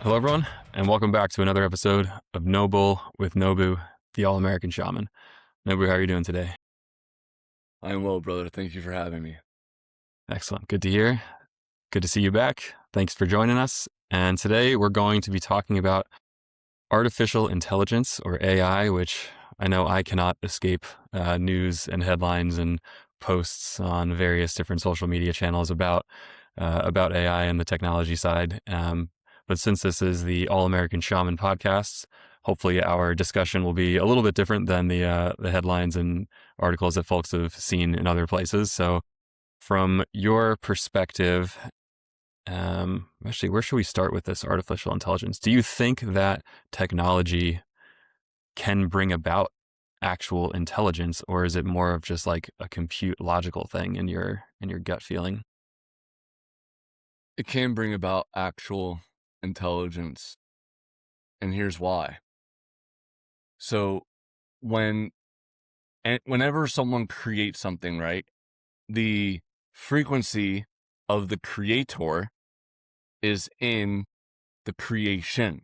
Hello, everyone, and welcome back to another episode of Noble with Nobu, the All-American Shaman. Nobu, how are you doing today? I'm well, brother. Thank you for having me. Excellent. Good to hear. Good to see you back. Thanks for joining us. And today we're going to be talking about artificial intelligence, or AI, which I know I cannot escape news and headlines and posts on various different social media channels about AI and the technology side. But since this is the All-American Shaman podcast, hopefully our discussion will be a little bit different than the headlines and articles that folks have seen in other places. So from your perspective, actually, where should we start with this artificial intelligence? Do you think that technology can bring about actual intelligence, or is it more of just like a compute logical thing in your gut feeling? It can bring about actual intelligence, and here's why. So, whenever someone creates something, right, the frequency of the creator is in the creation,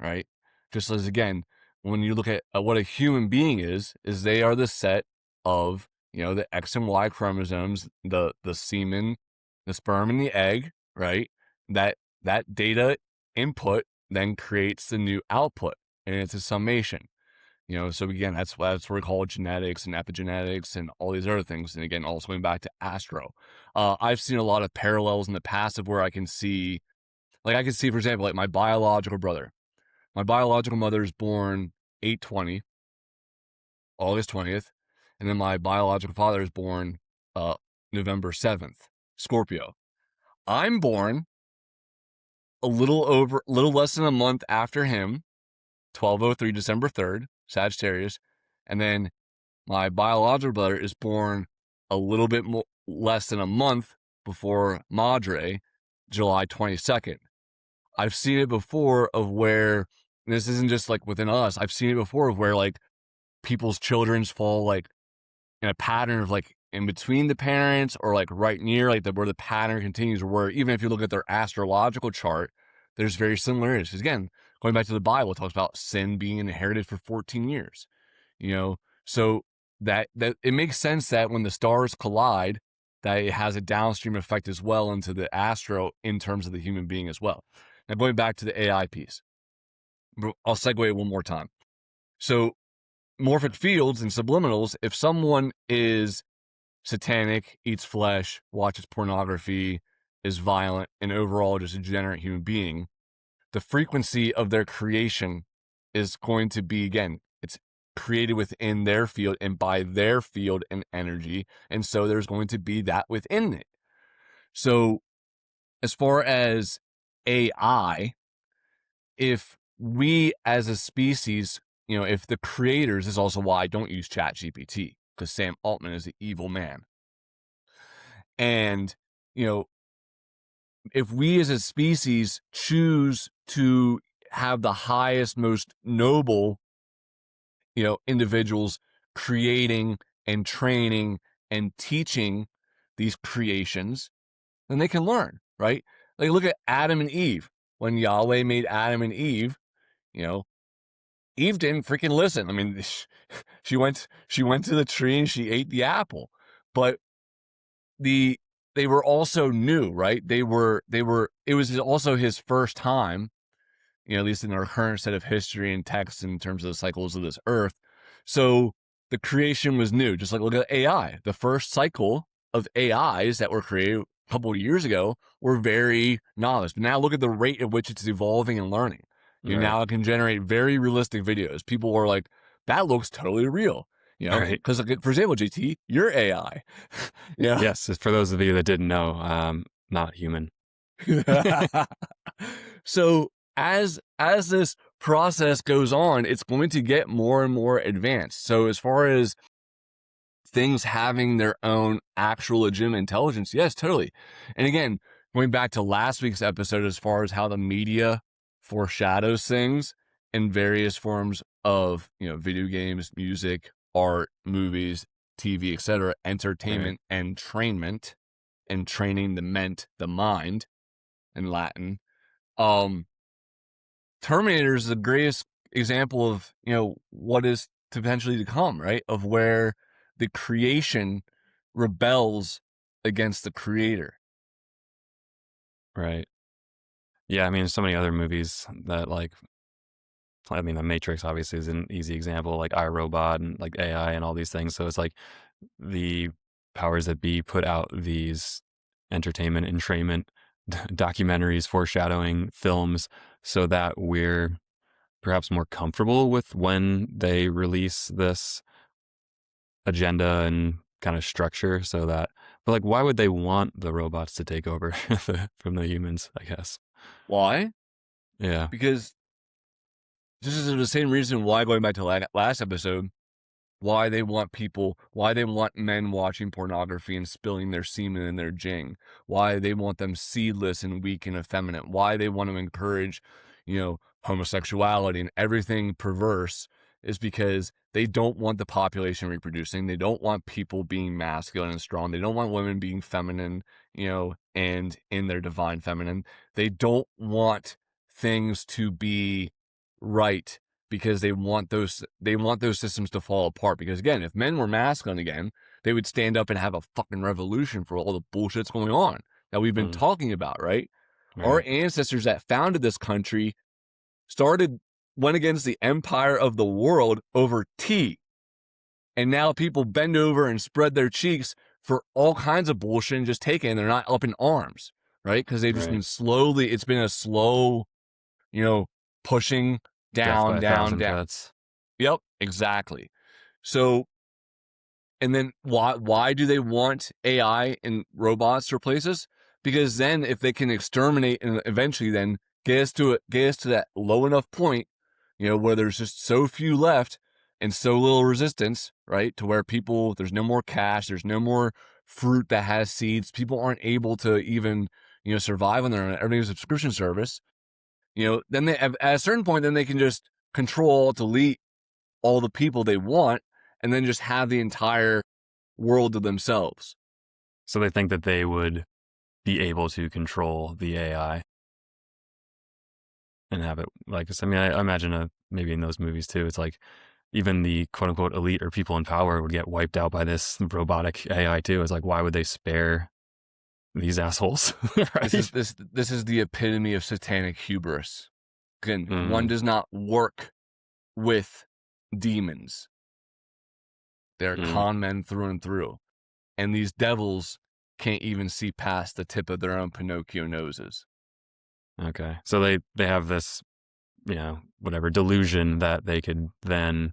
right? Just as again, when you look at what a human being is they are the set of the X and Y chromosomes, the semen, the sperm, and the egg, right? That data input then creates the new output, and it's a summation. So again, that's where we call genetics and epigenetics and all these other things. And again, also going back to astro, I've seen a lot of parallels in the past of where I can see, for example, like my biological brother. My biological mother is born 8/20, August 20th, and then my biological father is born uh, November 7th, Scorpio. I'm born a little less than a month after him, 12/03, December 3rd, Sagittarius, and then my biological brother is born a little bit less than a month before Madre, July 22nd. I've seen it before of where, this isn't just like within us, I've seen it before of where like people's children's fall like in a pattern of like in between the parents or like right near like where the pattern continues, or where even if you look at their astrological chart, there's very similarities. Because again, going back to the Bible, it talks about sin being inherited for 14 years, so that it makes sense that when the stars collide, that it has a downstream effect as well into the astro in terms of the human being as well. Now going back to the AI piece, I'll segue one more time. So morphic fields and subliminals, if someone is satanic, eats flesh, watches pornography, is violent, and overall just a degenerate human being, the frequency of their creation is going to be, again, it's created within their field and by their field and energy. And so there's going to be that within it. So as far as AI, if we as a species, if the creators, is also why I don't use ChatGPT, because Sam Altman is an evil man. And, if we as a species choose to have the highest, most noble, individuals creating and training and teaching these creations, then they can learn, right? Like look at Adam and Eve. When Yahweh made Adam and Eve, Eve didn't freaking listen. I mean, she went to the tree and she ate the apple. But they were also new, right? They were it was also his first time, at least in our current set of history and text in terms of the cycles of this earth. So the creation was new. Just like look at AI. The first cycle of AIs that were created a couple of years ago were very novice. But now look at the rate at which it's evolving and learning. Right. Now it can generate very realistic videos. People are like, that looks totally real. Right. Because like, for example, JT, you're AI. Yeah. Yes, for those of you that didn't know, not human. So as this process goes on, it's going to get more and more advanced. So as far as things having their own actual legitimate intelligence, yes, totally. And again, going back to last week's episode, as far as how the media foreshadows things in various forms of, video games, music, art, movies, TV, etc., Right. entertainment, and trainment, and training the mind in Latin. Terminator is the greatest example of, what is to potentially to come, right? Of where the creation rebels against the creator. Right. Yeah, I mean, so many other movies that like, I mean, The Matrix obviously is an easy example, like iRobot and like AI and all these things. So it's like the powers that be put out these entertainment, entrainment documentaries, foreshadowing films, so that we're perhaps more comfortable with when they release this agenda and kind of structure. So that, but like, why would they want the robots to take over from the humans, I guess? Why? Yeah. Because this is the same reason why, going back to last episode, why they want men watching pornography and spilling their semen and their jing, why they want them seedless and weak and effeminate, why they want to encourage, homosexuality and everything perverse, is because they don't want the population reproducing. They don't want people being masculine and strong. They don't want women being feminine, and in their divine feminine. They don't want things to be right, because they want those systems to fall apart. Because again, if men were masculine again, they would stand up and have a fucking revolution for all the bullshit's going on that we've been Mm, talking about, right? Our right. ancestors that founded this country went against the empire of the world over tea. And now people bend over and spread their cheeks for all kinds of bullshit and just take it, and they're not up in arms, right? Because they've just Right. been it's been a slow, pushing Death by down, a down, thousand down. cuts. Yep, exactly. So, and then why do they want AI and robots to replace us? Because then if they can exterminate and eventually then get us to that low enough point, where there's just so few left and so little resistance, right? To where there's no more cash, there's no more fruit that has seeds. People aren't able to even, survive on their own. Everything's a subscription service. Then at a certain point, then they can just control, delete all the people they want, and then just have the entire world to themselves. So they think that they would be able to control the AI and have it like, I mean, I imagine maybe in those movies too, it's like even the quote unquote elite or people in power would get wiped out by this robotic AI too. It's like, why would they spare these assholes? This is Right. this is the epitome of satanic hubris. Again, one Mm, does not work with demons. They're mm, con men through and through. And these devils can't even see past the tip of their own Pinocchio noses. okay. So they have this, whatever delusion that they could then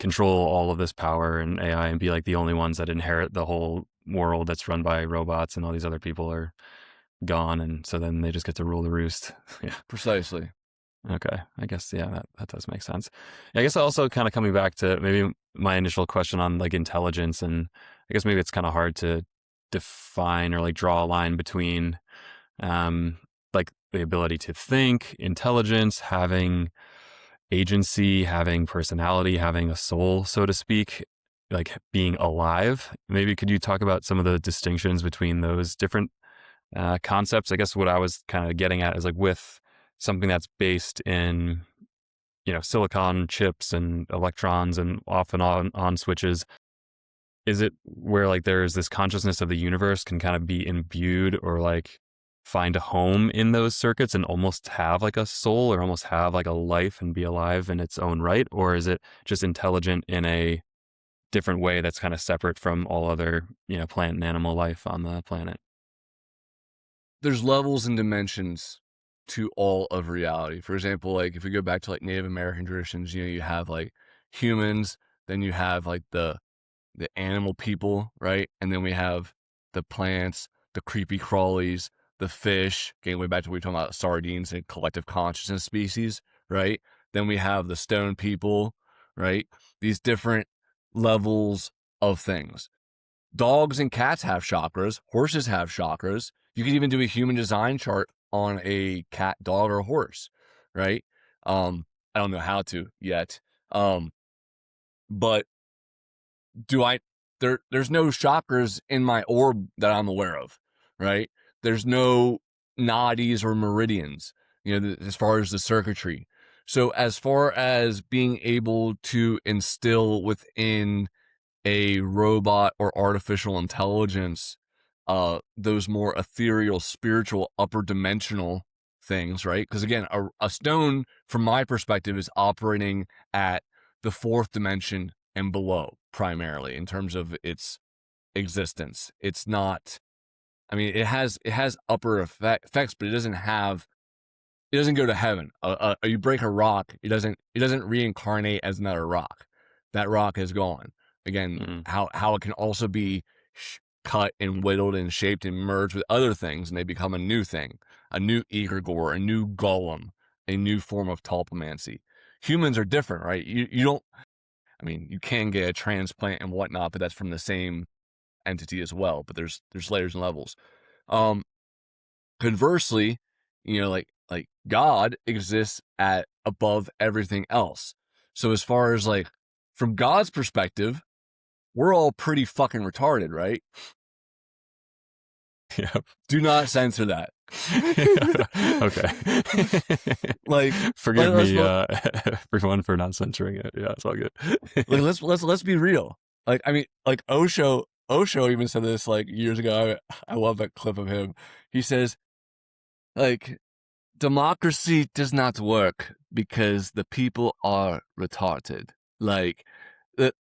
control all of this power and AI and be like the only ones that inherit the whole world that's run by robots, and all these other people are gone, and so then they just get to rule the roost. Yeah. Precisely. Okay. I guess, yeah, that does make sense. I guess also kind of coming back to maybe my initial question on like intelligence, and I guess maybe it's kind of hard to define or like draw a line between like the ability to think, intelligence, having agency, having personality, having a soul, so to speak, like being alive. Maybe could you talk about some of the distinctions between those different concepts? I guess what I was kind of getting at is like with something that's based in, silicon chips and electrons and off and on switches. Is it where like there's this consciousness of the universe can kind of be imbued or like find a home in those circuits and almost have like a soul or almost have like a life and be alive in its own right? Or is it just intelligent in a different way that's kind of separate from all other, plant and animal life on the planet? There's levels and dimensions to all of reality. For example, like if we go back to like Native American traditions, you have like humans, then you have like the animal people, right? And then we have the plants, the creepy crawlies, the fish, getting way back to what we were talking about sardines and collective consciousness species, right? Then we have the stone people, right? These different levels of things. Dogs and cats have chakras, horses have chakras. You can even do a human design chart on a cat, dog, or horse, right? I don't know how to yet. But do I there's no chakras in my orb that I'm aware of, right? There's no nadis or meridians, as far as the circuitry. So as far as being able to instill within a robot or artificial intelligence, those more ethereal, spiritual, upper dimensional things, right? Because again, a stone, from my perspective, is operating at the fourth dimension and below, primarily in terms of its existence. It's not. I mean, it has upper effects, but it doesn't go to heaven. You break a rock, it doesn't reincarnate as another rock. That rock is gone. Again, Mm. how it can also be cut and whittled and shaped and merged with other things, and they become a new thing, a new egregore, a new golem, a new form of tulpomancy. Humans are different, right? You don't. I mean, you can get a transplant and whatnot, but that's from the same entity as well. But there's layers and levels. Um, Conversely, like God exists at above everything else. So as far as like from God's perspective, we're all pretty fucking retarded, right? Yep. Do not censor that. Okay. like Forgive let's me, everyone, for not censoring it. Yeah, it's all good. like let's be real. Like I mean, like Osho even said this like years ago. I love that clip of him. He says like democracy does not work because the people are retarded. Like the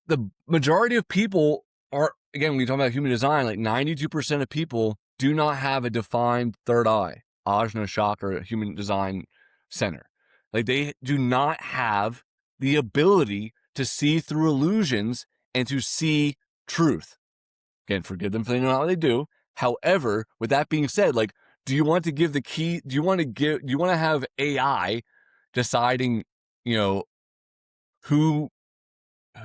majority of people are, again, when you talk about human design, like 92% of people do not have a defined third eye, Ajna chakra, human design center. Like they do not have the ability to see through illusions and to see truth. Again, forgive them for they know how they do. However, with that being said, like, do you want to give the key? Do you want to have AI deciding, you know, who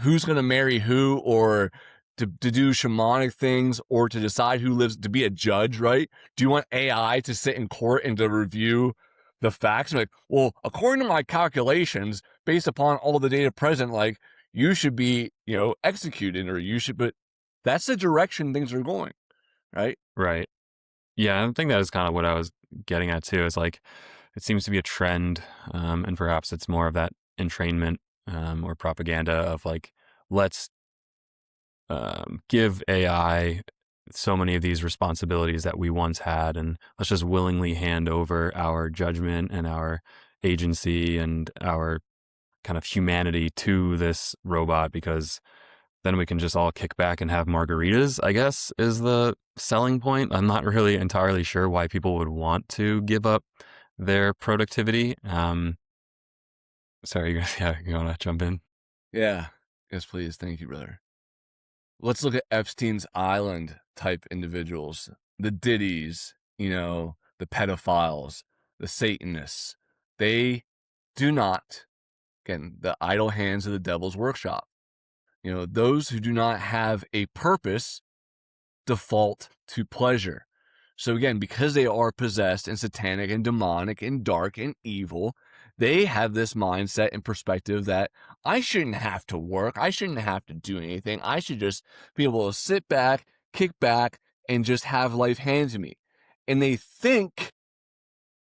who's going to marry who, or to do shamanic things, or to decide who lives, to be a judge, right? Do you want AI to sit in court and to review the facts? Like, well, according to my calculations, based upon all the data present, like, you should be, executed, or you should, but that's the direction things are going, right? Right. Yeah, I think that is kind of what I was getting at too. Is like it seems to be a trend, and perhaps it's more of that entrainment or propaganda of like let's give AI so many of these responsibilities that we once had, and let's just willingly hand over our judgment and our agency and our kind of humanity to this robot because then we can just all kick back and have margaritas, I guess, is the selling point. I'm not really entirely sure why people would want to give up their productivity. Sorry, you want to jump in? Yeah. Yes, please. Thank you, brother. Let's look at Epstein's Island type individuals, the Diddies, the pedophiles, the Satanists. They do not, again, the idle hands of the devil's workshop. Those who do not have a purpose default to pleasure. So again, because they are possessed and satanic and demonic and dark and evil, they have this mindset and perspective that I shouldn't have to work. I shouldn't have to do anything. I should just be able to sit back, kick back, and just have life handed to me. And they think,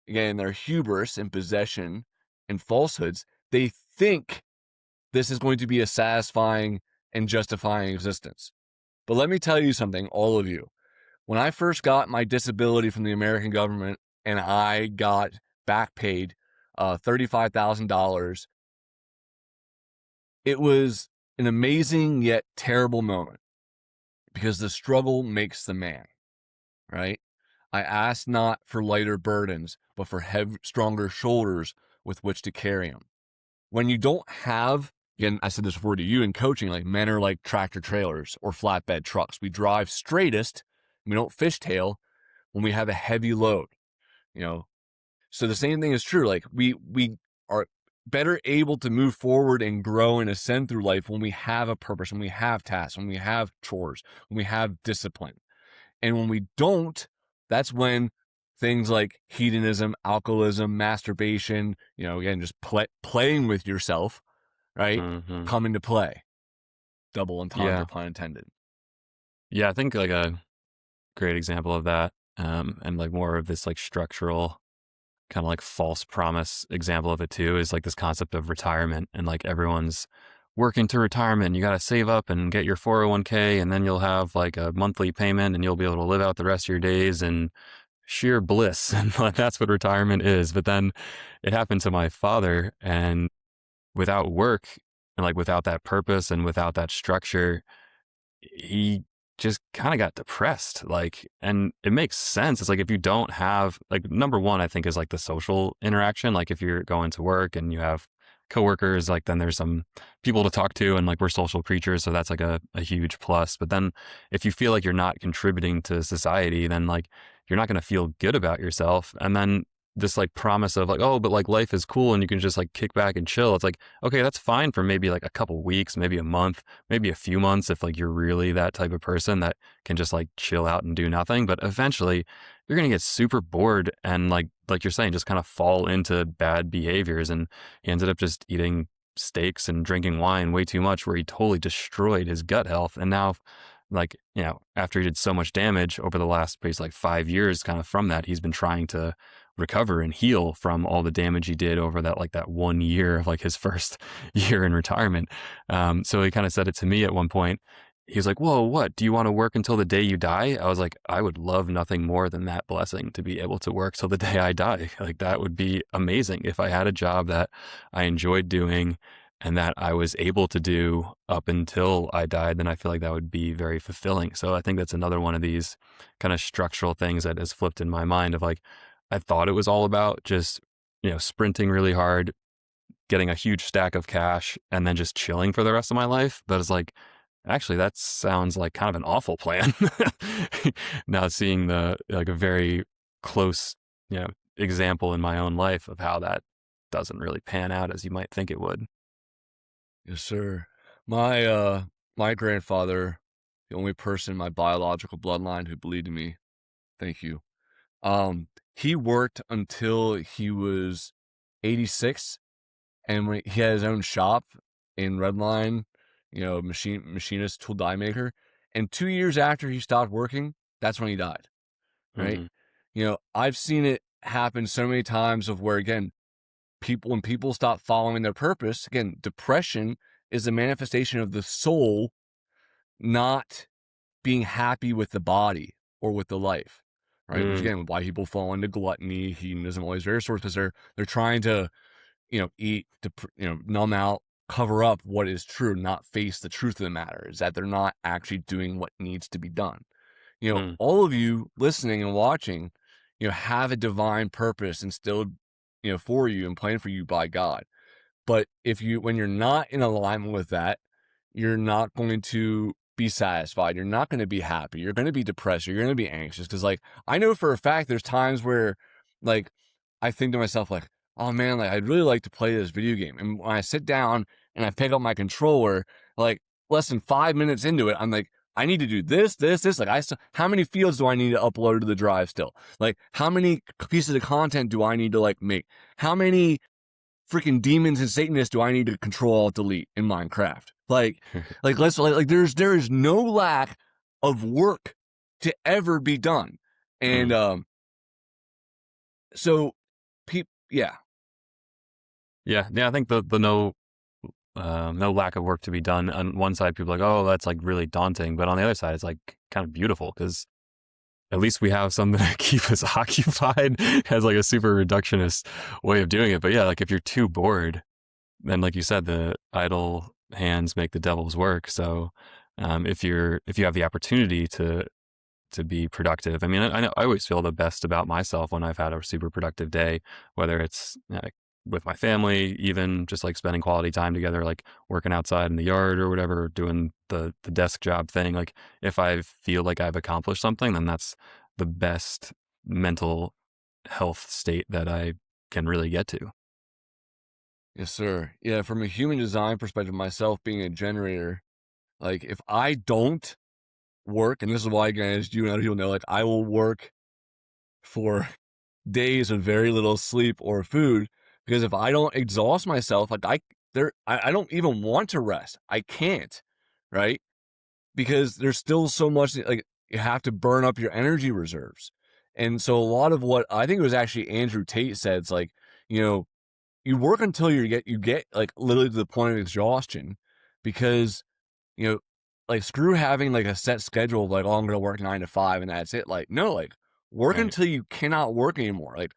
again, their hubris and possession and falsehoods, they think this is going to be a satisfying and justifying existence. But let me tell you something, all of you. When I first got my disability from the American government and I got back paid $35,000, it was an amazing yet terrible moment because the struggle makes the man, right? I asked not for lighter burdens, but for stronger shoulders with which to carry them. When you don't have, again, I said this before to you in coaching, like men are like tractor trailers or flatbed trucks. We drive straightest, we don't fishtail when we have a heavy load, you know. So the same thing is true. Like we are better able to move forward and grow and ascend through life when we have a purpose, when we have tasks, when we have chores, when we have discipline. And when we don't, that's when things like hedonism, alcoholism, masturbation, again, just playing with yourself, right, Mm-hmm. come into play. Double entendre, Yeah. pun intended. Yeah, I think like a great example of that, and like more of this like structural kind of like false promise example of it too is like this concept of retirement, and like everyone's working to retirement. You got to save up and get your 401k, and then you'll have like a monthly payment and you'll be able to live out the rest of your days in sheer bliss. And like, that's what retirement is. But then it happened to my father, and without work and like without that purpose and without that structure, he just kind of got depressed. Like, and it makes sense. It's like if you don't have, like, number one, I think is like the social interaction. Like if you're going to work and you have coworkers, like then there's some people to talk to, and like we're social creatures, so that's like a huge plus. But then if you feel like you're not contributing to society, then like you're not going to feel good about yourself. And then this like promise of like, oh, but like life is cool and you can just like kick back and chill. It's like, okay, that's fine for maybe like a couple weeks, maybe a month, maybe a few months, if like you're really that type of person that can just like chill out and do nothing. But eventually you're going to get super bored and like you're saying, just kind of fall into bad behaviors. And he ended up just eating steaks and drinking wine way too much, where he totally destroyed his gut health. And now, like, you know, after he did so much damage over the last basically like 5 years kind of from that, he's been trying to recover and heal from all the damage he did over that, like that 1 year of like his first year in retirement. So he kind of said it to me at one point. He was like, whoa, what? Do you want to work until the day you die? I was like, I would love nothing more than that blessing, to be able to work till the day I die. Like that would be amazing. If I had a job that I enjoyed doing and that I was able to do up until I died, then I feel like that would be very fulfilling. So I think that's another one of these kind of structural things that has flipped in my mind of like, I thought it was all about just, you know, sprinting really hard, getting a huge stack of cash, and then just chilling for the rest of my life. But it's like, actually, that sounds like kind of an awful plan. Now seeing the, like a very close, you know, example in my own life of how that doesn't really pan out as you might think it would. Yes, sir. My grandfather, the only person in my biological bloodline who believed in me, thank you. He worked until he was 86, and when he had his own shop in Redline, you know, machinist, tool die maker. And 2 years after he stopped working, that's when he died. Right? Mm, You know, I've seen it happen so many times of where, again, when people stop following their purpose, again, depression is a manifestation of the soul not being happy with the body or with the life, right? Which mm, again, why people fall into gluttony, hedonism, all these various sorts, because they're trying to, you know, eat to, you know, numb out, cover up what is true, not face the truth of the matter, is that they're not actually doing what needs to be done. You know, mm, all of you listening and watching, you know, have a divine purpose instilled, you know, for you and planned for you by God. But when you're not in alignment with that, you're not going to be satisfied. You're not going to be happy. You're going to be depressed. You're going to be anxious. Cause like, I know for a fact there's times where like, I think to myself, like, oh man, like I'd really like to play this video game. And when I sit down and I pick up my controller, like less than 5 minutes into it, I'm like, I need to do this. Like how many fields do I need to upload to the drive still? Like how many pieces of content do I need to like make? How many freaking demons and Satanists do I need to control alt delete in Minecraft? There is no lack of work to ever be done. And mm. so yeah. Yeah. Yeah. I think the no lack of work to be done. On one side, people are like, oh, that's like really daunting. But on the other side, it's like kind of beautiful, because at least we have something to keep us occupied, as like a super reductionist way of doing it. But yeah, like if you're too bored, then like you said, the idle hands make the devil's work. So if you have the opportunity to be productive, I mean, I know I always feel the best about myself when I've had a super productive day, whether it's with my family, even just like spending quality time together, like working outside in the yard or whatever, or doing the desk job thing. Like if I feel like I've accomplished something, then that's the best mental health state that I can really get to. Yes, sir. Yeah, from a human design perspective, myself being a generator, like if I don't work, and this is why, guys, you and other people know, like I will work for days with very little sleep or food, because if I don't exhaust myself, like I don't even want to rest. I can't, right? Because there's still so much, like you have to burn up your energy reserves. And so a lot of what I think it was actually Andrew Tate said, it's like, you know, you work until you get like literally to the point of exhaustion, because you know, like screw having like a set schedule of like, oh, I'm gonna work 9 to 5 and that's it. Like, no, like work Right. until you cannot work anymore. Like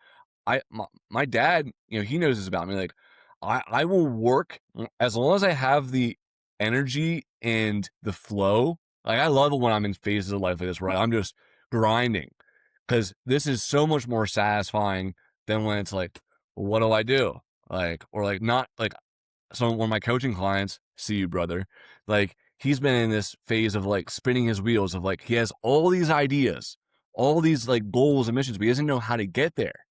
my dad, he knows this about me. Like I will work as long as I have the energy and the flow. Like I love it when I'm in phases of life like this, where I'm just grinding, because this is so much more satisfying than when it's like, well, what do I do? Like, or like not like, so one of my coaching clients, see you, brother, like he's been in this phase of like spinning his wheels of like, he has all these ideas, all these like goals and missions, but he doesn't know how to get there.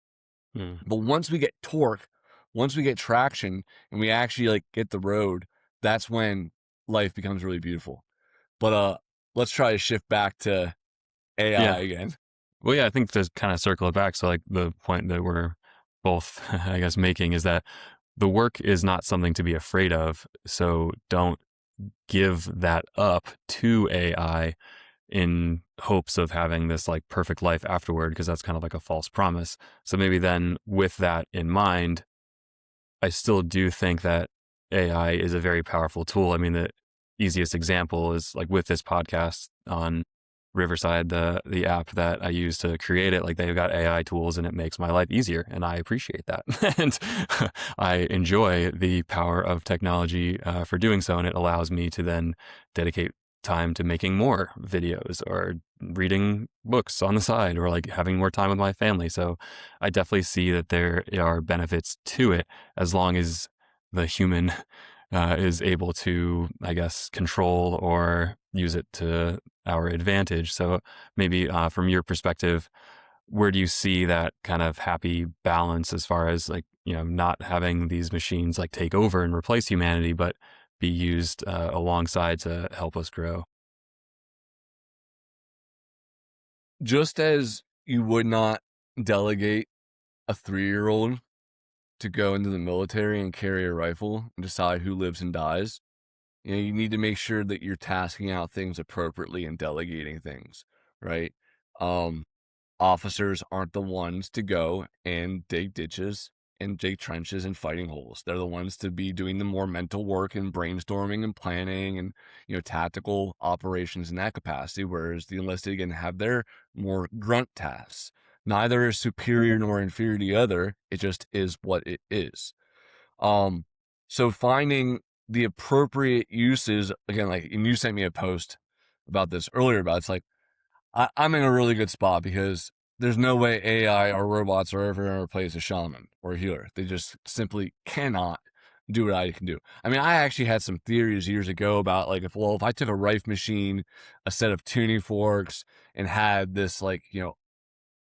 Mm. But once we get torque, once we get traction and we actually like get the road, that's when life becomes really beautiful. But let's try to shift back to AI Yeah. again. Well, yeah, I think to kind of circle it back. So, like, the point that we're both, I guess, making is that the work is not something to be afraid of. So, don't give that up to AI in hopes of having this like perfect life afterward, because that's kind of like a false promise. So, maybe then with that in mind, I still do think that AI is a very powerful tool. I mean, the easiest example is like with this podcast on Riverside, the app that I use to create it. Like, they've got AI tools and it makes my life easier, and I appreciate that. And I enjoy the power of technology for doing so, and it allows me to then dedicate time to making more videos or reading books on the side, or like having more time with my family. So I definitely see that there are benefits to it, as long as the human is able to, I guess, control or use it to our advantage. So maybe from your perspective, where do you see that kind of happy balance, as far as like, not having these machines like take over and replace humanity, but be used alongside to help us grow? Just as you would not delegate a 3-year-old to go into the military and carry a rifle and decide who lives and dies, you need to make sure that you're tasking out things appropriately and delegating things, right? Um, Officers aren't the ones to go and dig ditches and dig trenches and fighting holes. They're the ones to be doing the more mental work and brainstorming and planning and, tactical operations in that capacity, whereas the enlisted again have their more grunt tasks. Neither is superior nor inferior to the other. It just is what it is. Um, so finding the appropriate uses, again, like, and you sent me a post about this earlier, about it's like, I'm in a really good spot, because there's no way AI or robots are ever going to replace a shaman or a healer. They just simply cannot do what I can do. I mean, I actually had some theories years ago about like, if I took a rife machine, a set of tuning forks, and had this like,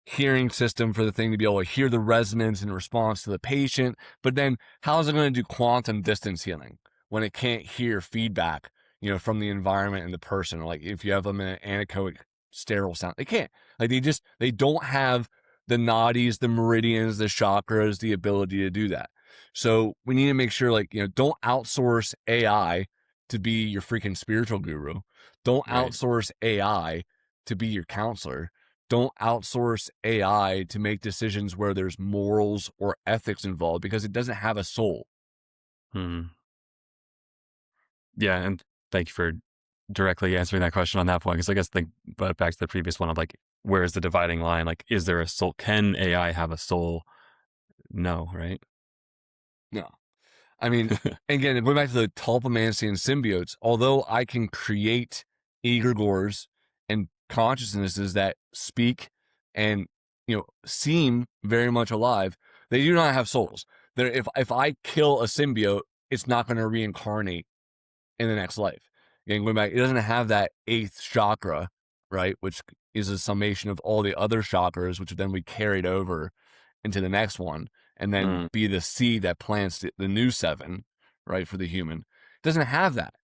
hearing system for the thing to be able to hear the resonance in response to the patient. But then how is it going to do quantum distance healing when it can't hear feedback, from the environment and the person? Like if you have them in an anechoic sterile sound, they can't. Like they don't have the nadis, the meridians, the chakras, the ability to do that. So we need to make sure, like, don't outsource AI to be your freaking spiritual guru. Don't Right. outsource AI to be your counselor. Don't outsource AI to make decisions where there's morals or ethics involved, because it doesn't have a soul. Hmm. Yeah, and thank you for directly answering that question on that point. Because I guess but back to the previous one of like, where is the dividing line? Like, is there a soul? Can AI have a soul? No, right? No. I mean, again, going back to the Tulpamancy and symbiotes, although I can create egregores and consciousnesses that speak and, seem very much alive, they do not have souls. If I kill a symbiote, it's not going to reincarnate in the next life. Again, going back, it doesn't have that eighth chakra, right? Which is a summation of all the other chakras, which then we carried over into the next one, and then Mm. be the seed that plants the new seven, right? For the human. It doesn't have that.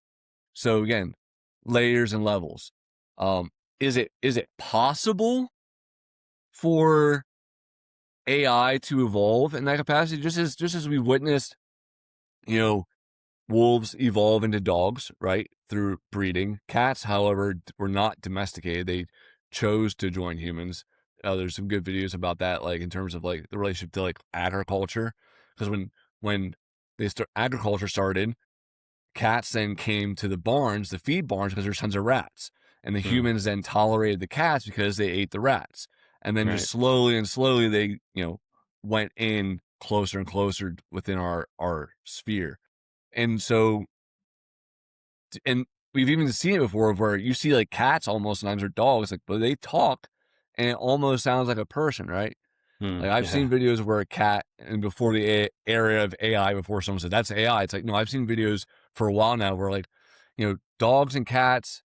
So again, layers and levels. Um, is it possible for AI to evolve in that capacity? Just as we've witnessed, you know, wolves evolve into dogs, right, through breeding. Cats, however, were not domesticated. They chose to join humans. there's some good videos about that, like in terms of like the relationship to like agriculture, because when agriculture started, cats then came to the barns, the feed barns, because there's tons of rats, and the Mm, humans then tolerated the cats because they ate the rats, and then just right. slowly and slowly they went in closer and closer within our sphere, and so and we've even seen it before where you see like cats almost sometimes or dogs like, but they talk and it almost sounds like a person, right? Mm, Like I've yeah. seen videos where a cat, and before the area of AI, before someone said that's AI, it's like, no, I've seen videos for a while now where like, dogs and cats,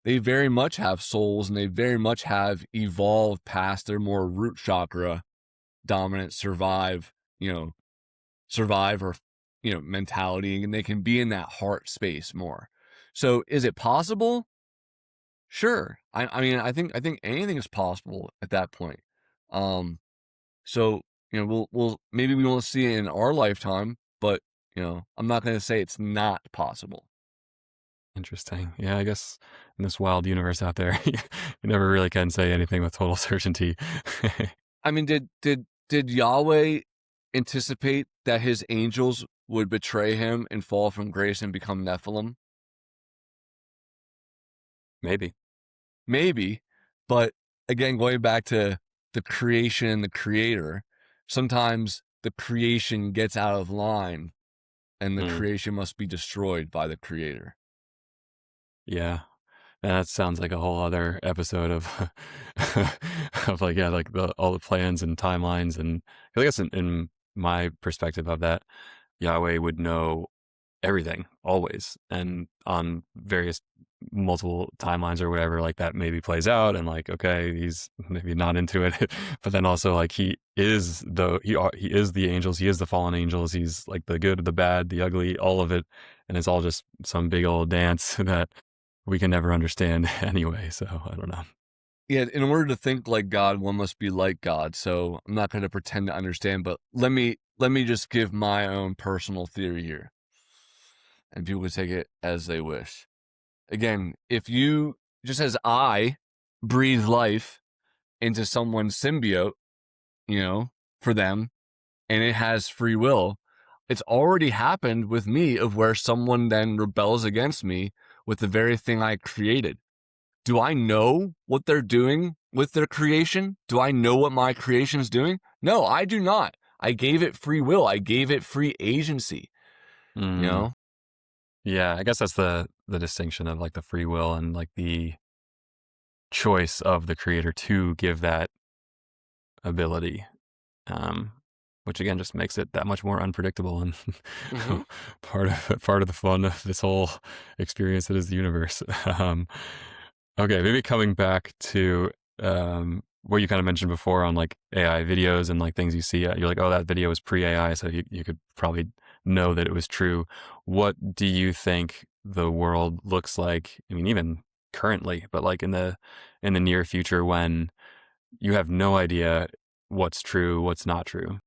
they very much have souls and they very much have evolved past their more root chakra dominant survive or mentality, and they can be in that heart space more. So is it possible? Sure. I mean, I think anything is possible at that point. So we'll maybe we won't see it in our lifetime, but I'm not going to say it's not possible. Interesting. Yeah, I guess in this wild universe out there, you never really can say anything with total certainty. I mean, did Yahweh anticipate that his angels would betray him and fall from grace and become Nephilim? Maybe. Maybe, but again, going back to the creation and the creator, sometimes the creation gets out of line and the Mm, creation must be destroyed by the creator. yeah. That sounds like a whole other episode of of like, yeah, like all the plans and timelines. And I guess in my perspective of that, Yahweh would know everything always, and on various multiple timelines or whatever, like that maybe plays out, and like, okay, he's maybe not into it, but then also like he is the angels, he is the fallen angels, he's like the good, the bad, the ugly, all of it, and it's all just some big old dance that we can never understand anyway. So I don't know. Yeah, in order to think like God, one must be like God. So I'm not going to pretend to understand, but let me just give my own personal theory here, and people can take it as they wish. Again, if you just as I breathe life into someone's symbiote, you know, for them, and it has free will, it's already happened with me of where someone then rebels against me with the very thing I created. Do I know what they're doing with their creation? Do I know what my creation is doing? No, I do not. I gave it free will. I gave it free agency, you Mm, know? yeah, I guess that's the distinction of like the free will and like the choice of the creator to give that ability, um, which again just makes it that much more unpredictable and Mm-hmm. part of the fun of this whole experience that is the universe. Um, okay, maybe coming back to what you kind of mentioned before on like AI videos and like things you see, you're like, oh, that video was pre-AI, so you could probably know that it was true. What do you think the world looks like? I mean, even currently, but like in the near future when you have no idea what's true, what's not true.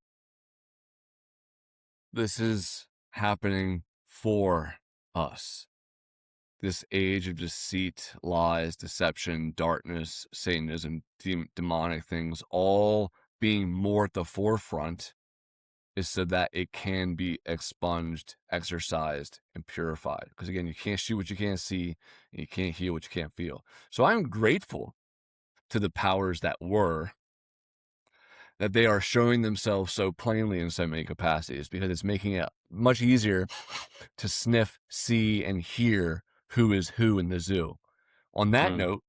This is happening for us. This age of deceit, lies, deception, darkness, Satanism, demonic things, all being more at the forefront is so that it can be expunged, exercised, and purified. Because again, you can't shoot what you can't see, and you can't heal what you can't feel. So I'm grateful to the powers that were, that they are showing themselves so plainly in so many capacities, because it's making it much easier to sniff, see, and hear who is who in the zoo. On that Mm, note,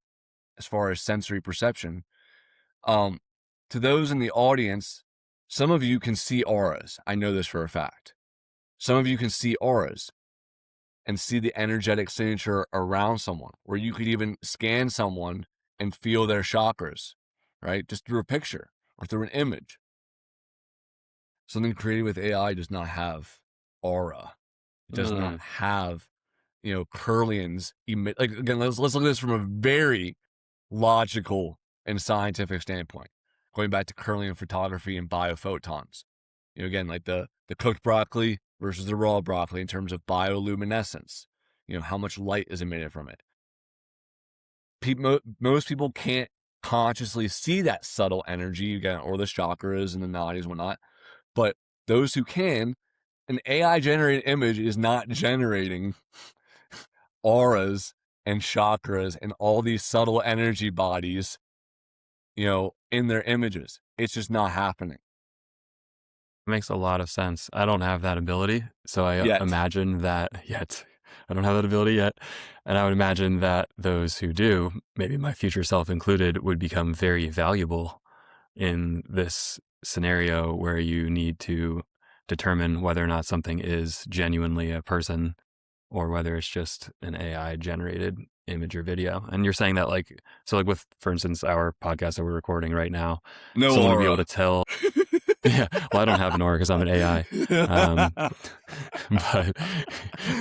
as far as sensory perception, um, to those in the audience, some of you can see auras. I know this for a fact. Some of you can see auras and see the energetic signature around someone, where you could even scan someone and feel their chakras, right? Just through a picture or through an image. Something created with AI does not have aura. It does not mm, have, Kirlians emit. Like again, let's look at this from a very logical and scientific standpoint. Going back to Kirlian photography and biophotons. Again, like the cooked broccoli versus the raw broccoli in terms of bioluminescence. How much light is emitted from it. Most people can't consciously see that subtle energy again, or the chakras and the nadis and whatnot. But those who can, an AI generated image is not generating auras and chakras and all these subtle energy bodies, in their images. It's just not happening Makes a lot of sense. I don't have that ability, so I yet. imagine that yet. I don't have that ability yet, and I would imagine that those who do, maybe my future self included, would become very valuable in this scenario where you need to determine whether or not something is genuinely a person or whether it's just an AI generated image or video. And you're saying that like with, for instance, our podcast that we're recording right now, No someone would be able aura. to tell. Yeah, well, I don't have an aura because I'm an AI. But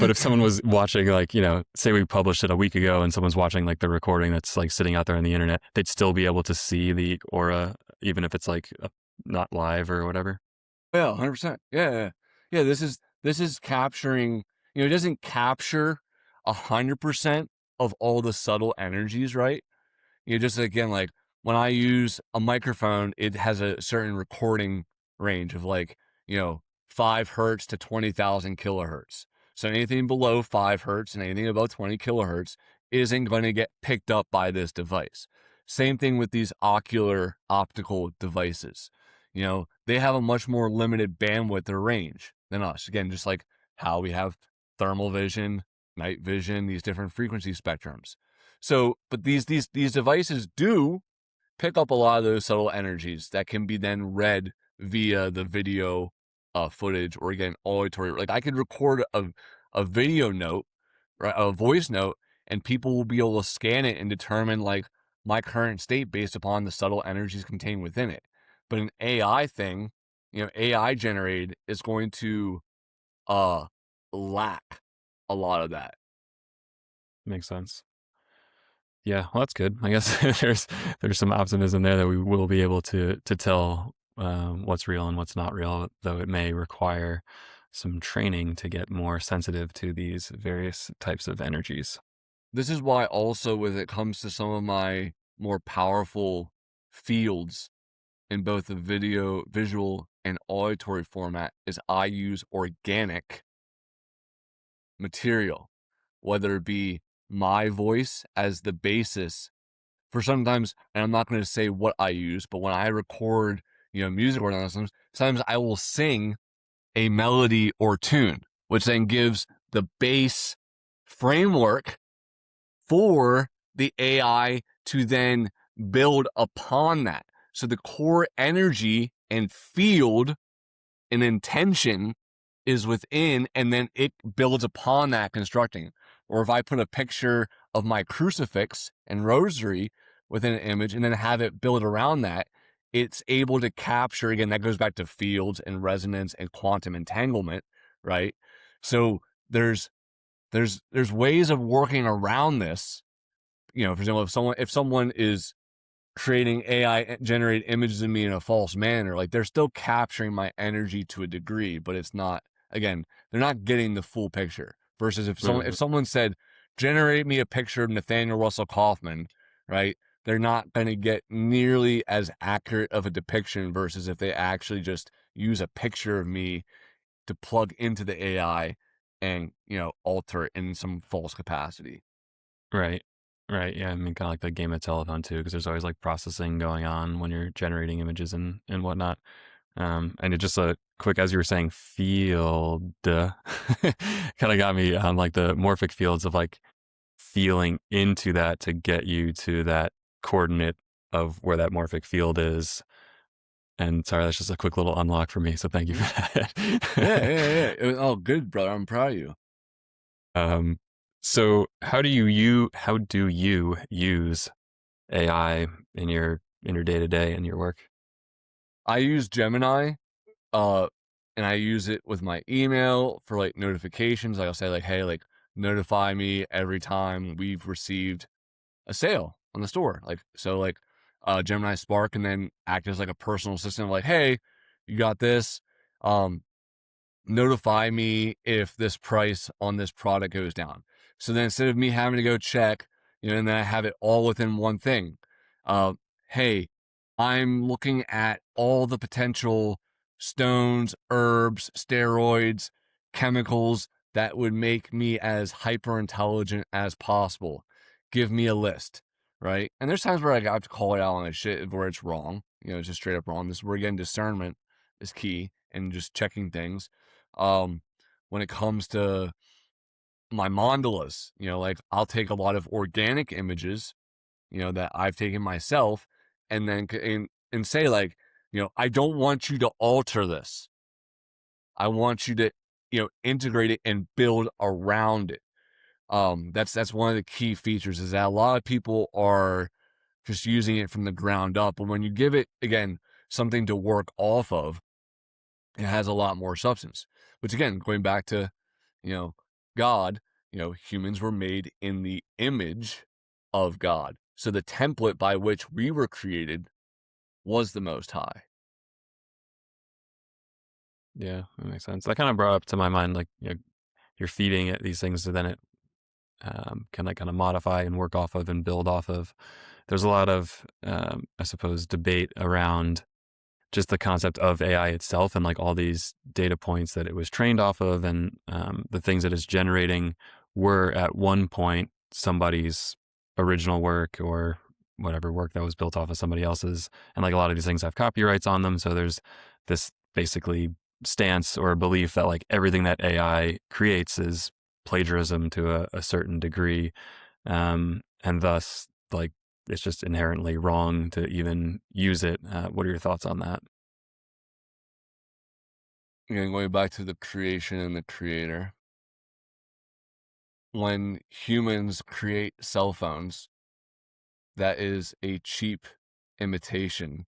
but if someone was watching, like, say we published it a week ago and someone's watching like the recording that's like sitting out there on the internet, they'd still be able to see the aura, even if it's like not live or whatever. Yeah, 100%. Yeah. Yeah, this is capturing, it doesn't capture 100% of all the subtle energies, right? Just again, like when I use a microphone, it has a certain recording range of like, 5 hertz to 20,000 kilohertz. So anything below 5 hertz and anything above 20 kilohertz isn't going to get picked up by this device. Same thing with these ocular optical devices. They have a much more limited bandwidth or range than us. Again, just like how we have thermal vision, night vision, these different frequency spectrums. So, but these devices do pick up a lot of those subtle energies that can be then read via the video footage, or again auditory. Like I could record a video note, right, a voice note, and people will be able to scan it and determine like my current state based upon the subtle energies contained within it. But an AI thing, AI generated, is going to uh lack a lot of that. Makes sense. Yeah, well, that's good. I guess there's some optimism there that we will be able to tell what's real and what's not real, though it may require some training to get more sensitive to these various types of energies. This is why also when it comes to some of my more powerful fields in both the visual and auditory format, is I use organic material, whether it be my voice as the basis for sometimes, and I'm not going to say what I use, but when I record, music or sometimes I will sing a melody or tune, which then gives the base framework for the AI to then build upon that. So the core energy and field and intention is within, and then it builds upon that constructing. Or if I put a picture of my crucifix and rosary within an image and then have it build around that, it's able to capture, again, that goes back to fields and resonance and quantum entanglement, right? So there's ways of working around this. For example, if someone is creating AI generated images of me in a false manner, like they're still capturing my energy to a degree, but it's not, again, they're not getting the full picture. Versus if Mhm. someone said, generate me a picture of Nathaniel Russell Kaufman, right? They're not going to get nearly as accurate of a depiction versus if they actually just use a picture of me to plug into the AI and, alter it in some false capacity. Right. Right. Yeah. I mean, kind of like the game of telephone too, because there's always like processing going on when you're generating images and whatnot. And it just a quick, as you were saying, field kind of got me on like the morphic fields of like feeling into that to get you to that coordinate of where that morphic field is. And sorry, that's just a quick little unlock for me. So thank you Mhm. for Yeah, that. yeah, yeah. Oh, good, brother. I'm proud of you. um, so how do you use AI in your day to day in your work? I use Gemini, uh, and I use it with my email for like notifications. Like I'll say like, hey, like notify me every time we've received a sale on the store. Like so, like Gemini Spark, and then act as like a personal assistant. Like, hey, you got this. Um, Notify me if this price on this product goes down. So then instead of me having to go check, and then I have it all within one thing. hey, I'm looking at all the potential stones, herbs, steroids, chemicals that would make me as hyper intelligent as possible. Give me a list, right? And there's times where I have to call it out on the shit where it's wrong. It's just straight up wrong. This is where, again, discernment is key and just checking things. When it comes to my mandalas, like I'll take a lot of organic images, that I've taken myself, and then and say like, I don't want you to alter this. I want you to, integrate it and build around it. That's one of the key features, is that a lot of people are just using it from the ground up. But when you give it, again, something to work off of, it has a lot more substance. Which, again, going back to, God, humans were made in the image of God. So the template by which we were created was the Most High. Yeah, that makes sense. That kind of brought up to my mind, like, you're feeding it these things, so then it can like kind of modify and work off of and build off of. There's a lot of, I suppose, debate around just the concept of AI itself and like all these data points that it was trained off of, and the things that it's generating were at one point somebody's original work or whatever work that was built off of somebody else's. And like a lot of these things have copyrights on them. So there's this basically stance or belief that like everything that AI creates is plagiarism to a certain degree. And thus, like, it's just inherently wrong to even use it. What are your thoughts on that? Again, going back to the creation and the creator. When humans create cell phones, that is a cheap imitation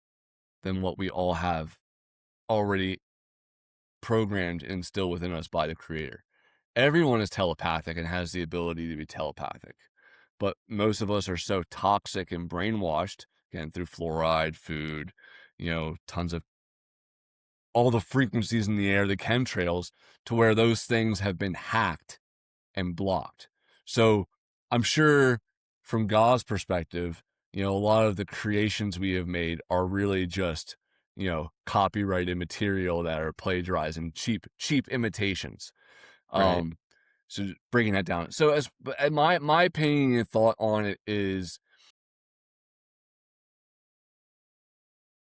than what we all have already programmed and instilled within us by the creator. Everyone is telepathic and has the ability to be telepathic, but most of us are so toxic and brainwashed, again, through fluoride, food, tons of all the frequencies in the air, the chemtrails, to where those things have been hacked and blocked. So I'm sure from God's perspective, a lot of the creations we have made are really just, copyrighted material that are plagiarized and cheap imitations. Right. So breaking that down. So as my opinion and thought on it is,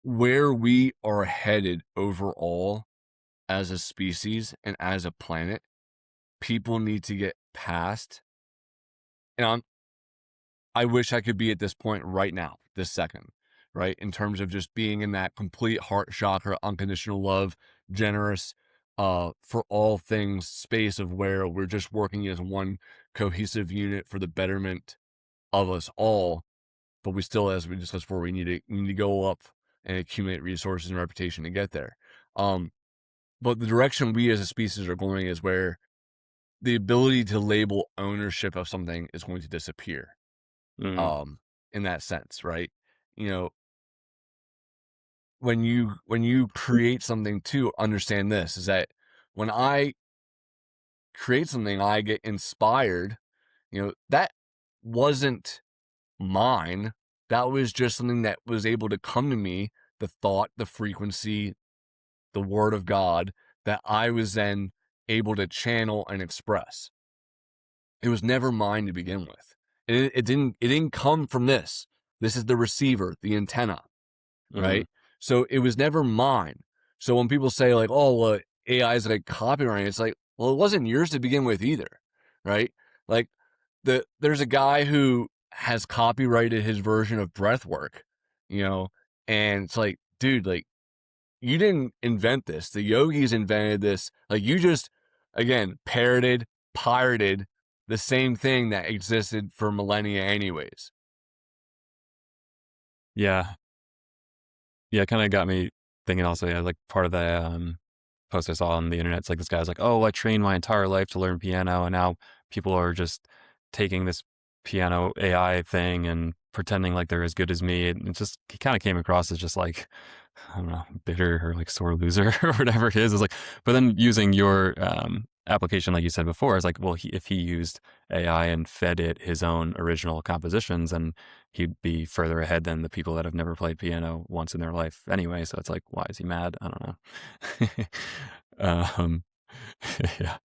where we are headed overall as a species and as a planet, people need to get past. And I wish I could be at this point right now, this second, right? In terms of just being in that complete heart chakra, unconditional love, generous, for all things space of where we're just working as one cohesive unit for the betterment of us all. But we still, as we discussed before, we need to go up and accumulate resources and reputation to get there. But the direction we as a species are going is where the ability to label ownership of something is going to disappear. Mm. In that sense, right? When you create something, to understand this, is that when I create something, I get inspired. That wasn't mine. That was just something that was able to come to me, the thought, the frequency, the word of God, that I was then able to channel and express. It was never mine to begin with. It didn't come from this. This is the receiver, the antenna, Mm. right? So it was never mine. So when people say like, oh, well, AI is like copyright, it's like, well, it wasn't yours to begin with either, right? Like there's a guy who has copyrighted his version of breathwork, and it's like, dude, like, you didn't invent this. The yogis invented this. Like, you just, again, parroted, pirated the same thing that existed for millennia anyways. Yeah. Yeah, it kind of got me thinking also, yeah, like part of the post I saw on the internet, it's like this guy's like, oh, I trained my entire life to learn piano, and now people are just taking this piano AI thing and pretending like they're as good as me. And it just, he kind of came across as just like, I don't know, bitter or like sore loser or whatever it is. It's like, but then using your application, like you said before, is like, well, if he used AI and fed it his own original compositions, then he'd be further ahead than the people that have never played piano once in their life anyway. So it's like, why is he mad? I don't know. um, yeah.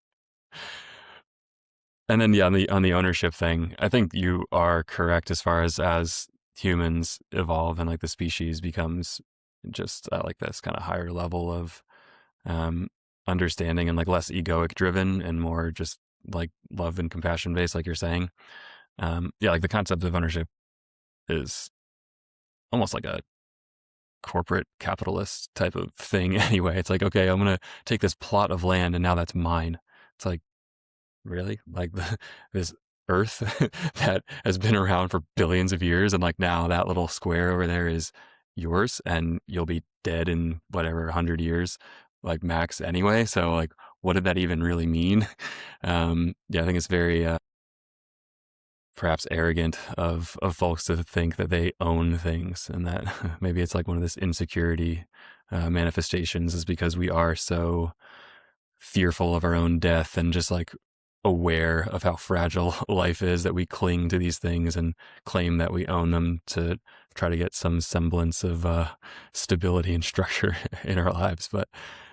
And then, yeah, on the ownership thing, I think you are correct as far as humans evolve and like the species becomes just like this kind of higher level of um, understanding and like less egoic driven and more just like love and compassion based, like you're saying. Yeah, like the concept of ownership is almost like a corporate capitalist type of thing anyway. It's like, okay, I'm going to take this plot of land and now that's mine. It's like, really? Like this earth that has been around for billions of years and like now that little square over there is yours and you'll be dead in whatever 100 years like max anyway. So like what did that even really mean? Yeah, I think it's very perhaps arrogant of folks to think that they own things and that maybe it's like one of this insecurity manifestations is because we are so fearful of our own death and just like aware of how fragile life is that we cling to these things and claim that we own them to try to get some semblance of stability and structure in our lives. But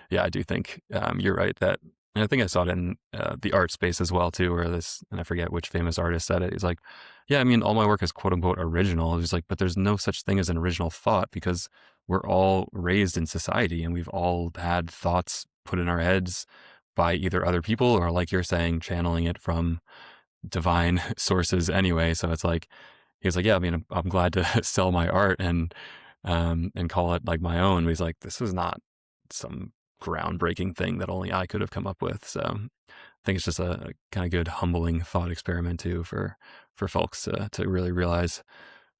yeah, I do think you're right that, and I think I saw it in the art space as well too, where this, and I forget which famous artist said it. He's like, yeah, I mean, all my work is quote unquote original. He's like, but there's no such thing as an original thought because we're all raised in society and we've all had thoughts put in our heads by either other people or, like you're saying, channeling it from divine sources anyway. So it's like, he was like, yeah, I mean, I'm glad to sell my art and call it like my own. But he's like, this is not some groundbreaking thing that only I could have come up with. So I think it's just a kind of good humbling thought experiment too for folks to really realize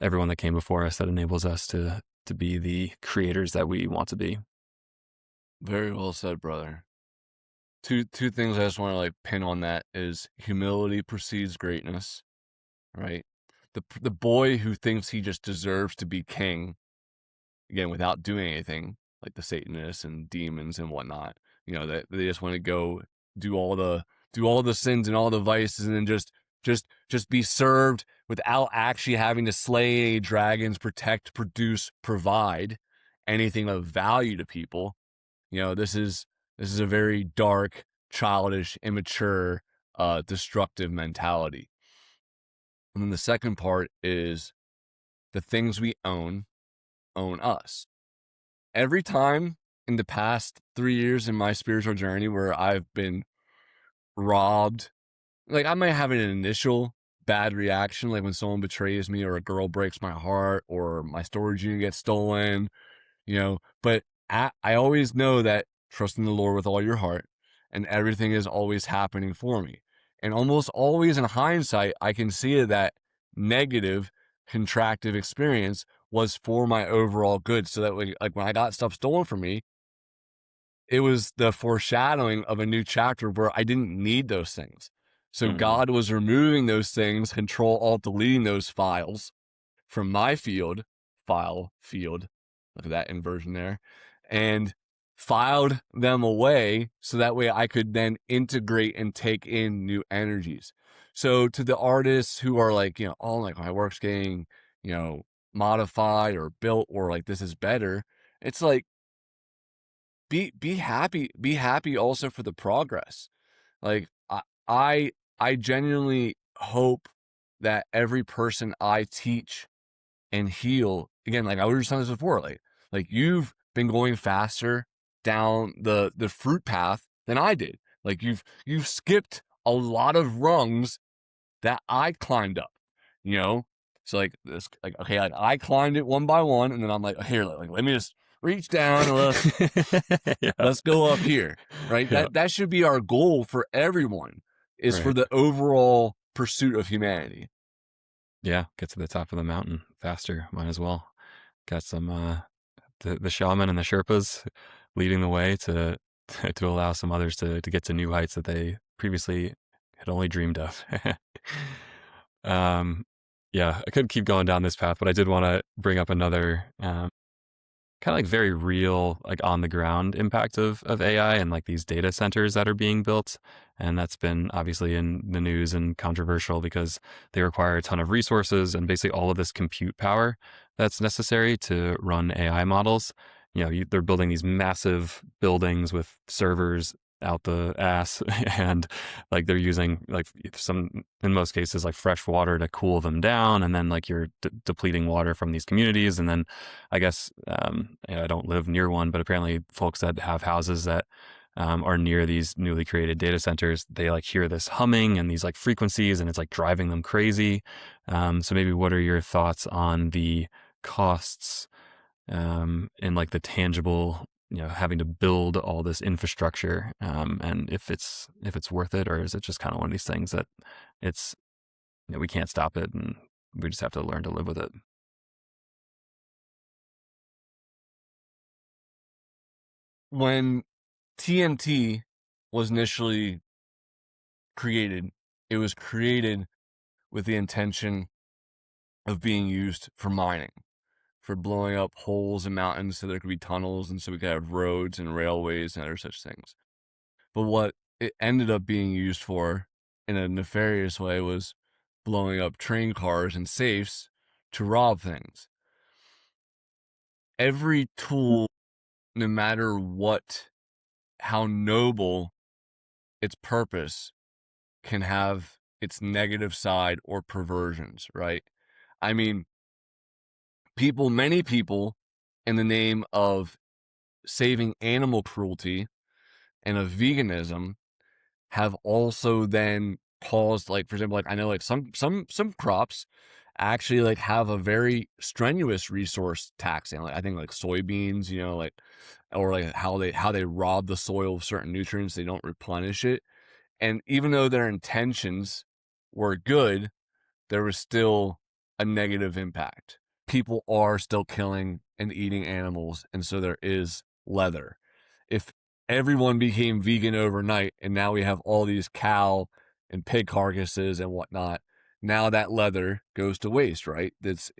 everyone that came before us that enables us to be the creators that we want to be. Very well said, brother. Two things I just want to like pin on that is humility precedes greatness, right? The boy who thinks he just deserves to be king, again, without doing anything, like the Satanists and demons and whatnot, that they just want to go do all the sins and all the vices and then just be served without actually having to slay any dragons, protect, produce, provide anything of value to people. This is a very dark, childish, immature, destructive mentality. And then the second part is the things we own us. Every time in the past 3 years in my spiritual journey where I've been robbed, like I might have an initial bad reaction, like when someone betrays me or a girl breaks my heart or my storage unit gets stolen, but I always know that trust in the Lord with all your heart and everything is always happening for me. And almost always in hindsight, I can see that negative contractive experience was for my overall good. So that like when I got stuff stolen from me, it was the foreshadowing of a new chapter where I didn't need those things. So Mm-hmm. God was removing those things, Control Alt deleting those files from my file field, look at that inversion there, and filed them away so that way I could then integrate and take in new energies. So to the artists who are like, oh, like my work's getting, modified or built or like this is better, it's like be happy also for the progress. Like I I genuinely hope that every person I teach and heal, again, like I was saying this before, like you've been going faster down the fruit path than I did. Like you've skipped a lot of rungs that I climbed up, you know? So like this, like, okay, like I climbed it one by one, and then I'm like, here, like let me just reach down and Yeah. let's go up here. Right. Yeah. That should be our goal for everyone, is for Right. the overall pursuit of humanity. Yeah. Get to the top of the mountain faster. Might as well. Got some the shaman and the Sherpas leading the way to to allow some others to get to new heights that they previously had only dreamed of. um, yeah, I could keep going down this path, but I did want to bring up another kind of like very real, like on the ground impact of AI and like these data centers that are being built. And that's been obviously in the news and controversial because they require a ton of resources and basically all of this compute power that's necessary to run AI models. They're building these massive buildings with servers out the ass and like they're using like some in most cases like fresh water to cool them down, and then like you're depleting water from these communities. And then I guess I don't live near one, but apparently folks that have houses that are near these newly created data centers, they like hear this humming and these like frequencies, and it's like driving them crazy. So maybe what are your thoughts on the costs in like the tangible, having to build all this infrastructure, and if it's worth it, or is it just kind of one of these things that it's we can't stop it and we just have to learn to live with it? When TNT was initially created, it was created with the intention of being used for mining, for blowing up holes in mountains so there could be tunnels and so we could have roads and railways and other such things. But what it ended up being used for in a nefarious way was blowing up train cars and safes to rob things. Every tool, no matter how noble its purpose, can have its negative side or perversions, right? I mean, many people, in the name of saving animal cruelty and of veganism, have also then caused, like, for example, like I know like some crops actually like have a very strenuous resource taxing. Like I think like soybeans, like, or like how they rob the soil of certain nutrients, they don't replenish it. And even though their intentions were good, there was still a negative impact. People are still killing and eating animals, and so there is leather. If everyone became vegan overnight and now we have all these cow and pig carcasses and whatnot, now that leather goes to waste, right? There's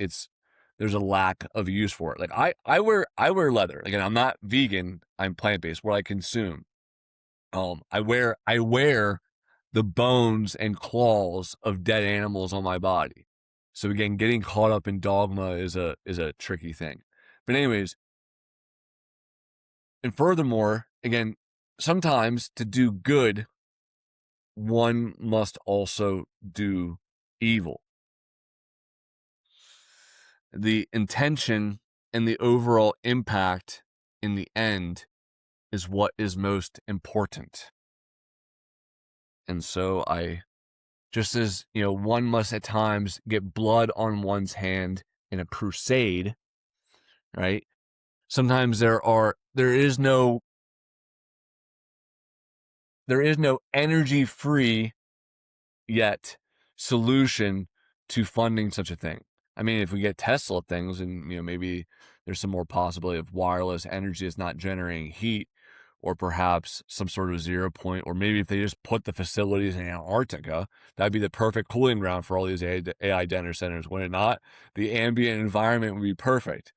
a lack of use for it. Like I wear leather. Again, I'm not vegan, I'm plant-based, where I consume. I wear the bones and claws of dead animals on my body. So again, getting caught up in dogma is a tricky thing. But anyways, and furthermore, again, sometimes to do good, one must also do evil. The intention and the overall impact in the end is what is most important. And so just as, one must at times get blood on one's hand in a crusade, right? Sometimes there is no energy free yet solution to funding such a thing. I mean, if we get Tesla things and, maybe there's some more possibility of wireless energy that's not generating heat, or perhaps some sort of 0 point, or maybe if they just put the facilities in Antarctica, that'd be the perfect cooling ground for all these AI data centers, would it not? The ambient environment would be perfect.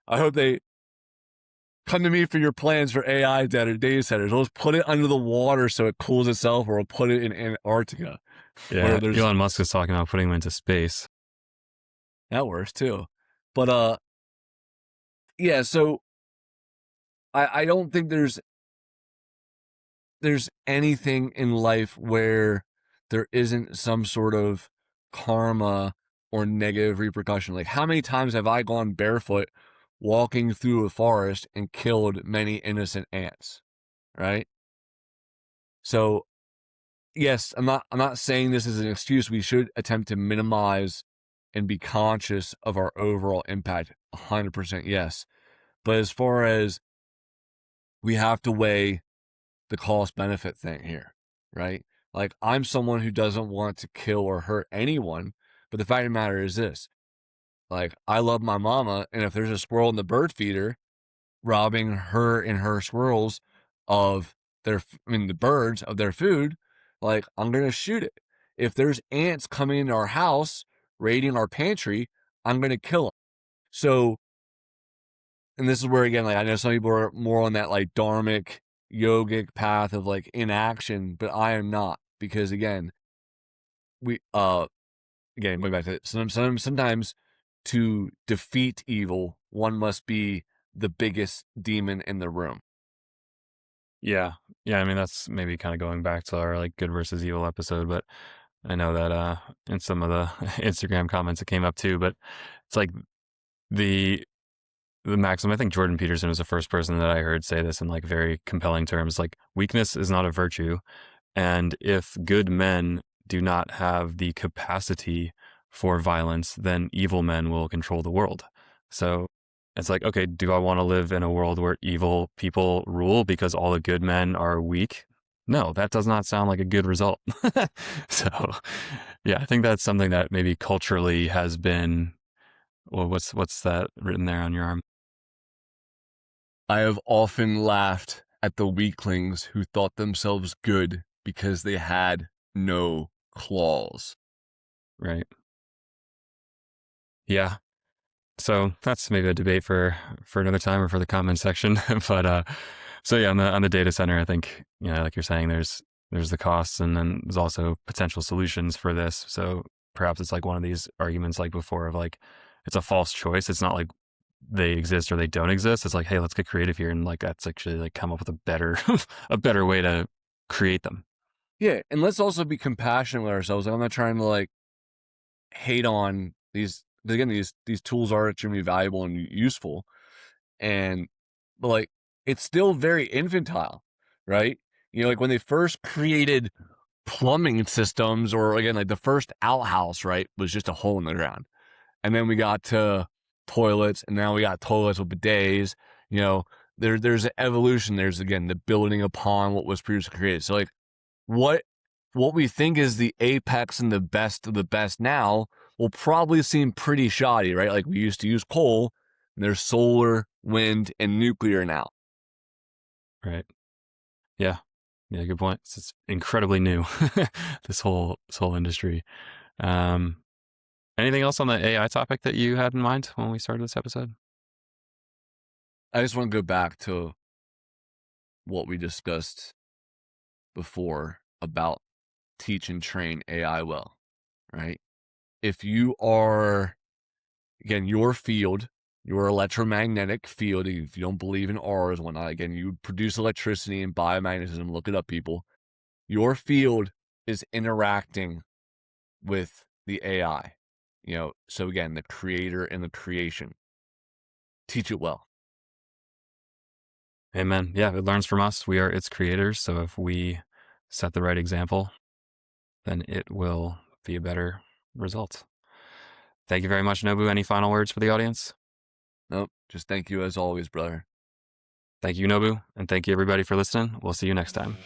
I hope they come to me for your plans for AI data centers. Let's put it under the water so it cools itself, or we'll put it in Antarctica Yeah, where there's Elon Musk is talking about putting them into space. that works too. But yeah, so I don't think there's anything in life where there isn't some sort of karma or negative repercussion. Like, how many times have I gone barefoot walking through a forest and killed many innocent ants, right? So yes, I'm not saying this is an excuse. We should attempt to minimize and be conscious of our overall impact. 100% yes. But as far as, we have to weigh the cost benefit thing here, right? Like, I'm someone who doesn't want to kill or hurt anyone, but the fact of the matter is this: like, I love my mama, and if there's a squirrel in the bird feeder robbing her and her squirrels of the birds of their food, like, I'm gonna shoot it. If there's ants coming into our house raiding our pantry, I'm gonna kill them. So and this is where, again, like, I know some people are more on that like dharmic yogic path of like inaction, but I am not, because again, we again, going back to it, sometimes to defeat evil, one must be the biggest demon in the room. Yeah. Yeah. I mean, that's maybe kind of going back to our like good versus evil episode, but I know that in some of the Instagram comments it came up too, but it's like the the maxim. I think Jordan Peterson was the first person that I heard say this in like very compelling terms. Like, weakness is not a virtue, and if good men do not have the capacity for violence, then evil men will control the world. So it's like, okay, do I want to live in a world where evil people rule because all the good men are weak? No, that does not sound like a good result. So, yeah, I think that's something that maybe culturally has been. Well, what's that written there on your arm? I have often laughed at the weaklings who thought themselves good because they had no claws. Right. Yeah. So that's maybe a debate for another time or for the comment section. But so yeah, on the data center, I think, like you're saying, there's the costs, and then there's also potential solutions for this. So perhaps it's like one of these arguments like before of like it's a false choice. It's not like they exist or they don't exist. It's like, hey, let's get creative here, and like that's actually like come up with a better a better way to create them. Yeah, and let's also be compassionate with ourselves. I'm not trying to like hate on these. Again, these tools are extremely valuable and useful, and but like it's still very infantile, right? Like when they first created plumbing systems, or again, like the first outhouse, right, was just a hole in the ground, and then we got to toilets, and now we got toilets with bidets. There's an evolution. There's, again, the building upon what was previously created. So like what we think is the apex and the best of the best now will probably seem pretty shoddy, right? Like we used to use coal, and there's solar, wind, and nuclear now. Right. Yeah. Yeah. Good point. It's incredibly new. This whole industry. Um, Anything else on the AI topic that you had in mind when we started this episode? I just want to go back to what we discussed before about teach and train AI well, right? If you are, again, your field, your electromagnetic field, if you don't believe in auras and whatnot, again, you produce electricity and biomagnetism, look it up, people. Your field is interacting with the AI, so again, the creator and the creation. Teach it well. Amen. Yeah, it learns from us. We are its creators. So if we set the right example, then it will be a better result. Thank you very much, Nobu. Any final words for the audience? Nope, just thank you as always, brother. Thank you, Nobu. And thank you, everybody, for listening. We'll see you next time.